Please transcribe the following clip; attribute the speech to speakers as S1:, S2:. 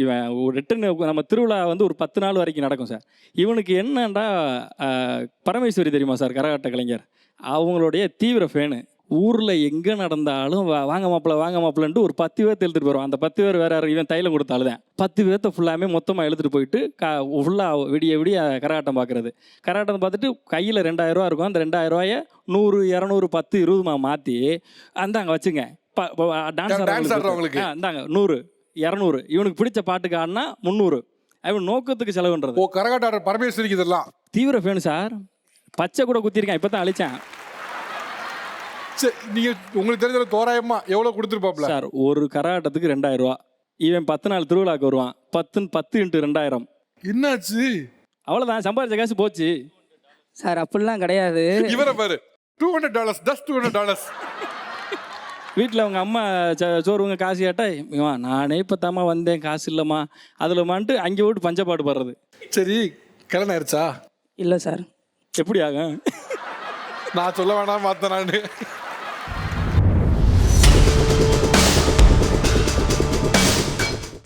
S1: இவன் ரிட்டன் நம்ம திருவிழா வந்து ஒரு 10 நாள் வரைக்கும் நடக்கும் சார். இவனுக்கு என்னண்டா பரமேஸ்வரி தெரியுமா சார், கரகாட்ட கலைஞர், அவங்களுடைய தீவிர ஃபேனு. ஊரில் எங்கே நடந்தாலும் வாங்க மாப்பிள்ளன்ட்டு ஒரு 10 பேர்த்த எழுத்துட்டு போயிடுவான். அந்த 10 பேர் வேற இவன் தைலம் கொடுத்தாலும் தான் 10 பேர்த்த ஃபுல்லாமே மொத்தமாக எழுத்துட்டு போயிட்டு ஃபுல்லாக விடிய கரகாட்டம் பார்க்குறது. கரகாட்டம் பார்த்துட்டு கையில் 2000 ரூபா இருக்கும். அந்த 2000 ரூபாயை 100, 200, 10, 20 மாற்றி அந்தாங்க வச்சுங்க. டான்ஸ் ஆடுறவங்களுக்கு இந்தாங்க 100, 200. இவனுக்கு பிடிச்ச பாட்டுக்கு ஆடினா 300. அவன் நோக்கத்துக்கு செலவுன்றது.
S2: ஓ, கரகாட்ட பரமேஸ்வரிக்கு இதெல்லாம்
S1: தீவிர ஃபேனு சார். பச்சை கூட குத்திருக்கேன், இப்போ தான் அழிச்சேன்.
S2: நீங்க உங்களுக்கு தெரிஞ்ச தோராயமா எவ்வளவு கொடுத்துருப்பாப்ல
S1: சார்? ஒரு கரகாட்டத்துக்கு 2000 ரூபா. இவன் 10 நாள் திருவிழாக்கு வருவான். 10 × 2000.
S2: என்னாச்சு?
S1: அவ்வளோதான், சம்பாதிச்ச காசு போச்சு
S3: சார். அப்படிலாம் கிடையாது.
S2: இவரை பாரு, $200, just $200.
S1: வீட்டில் அவங்க அம்மா சோறுவங்க காசு கேட்டா, நானே இப்போ தாம்மா வந்தேன், காசு இல்லைம்மா அதுலமான்ட்டு அங்கே விட்டு பஞ்சப்பாடு படுறது.
S2: சரி, கல்யாணம் ஆயிடுச்சா?
S3: இல்லை சார்.
S1: எப்படி ஆகும்?
S2: நான் சொல்ல வேணாம் பார்த்தேன் நான்.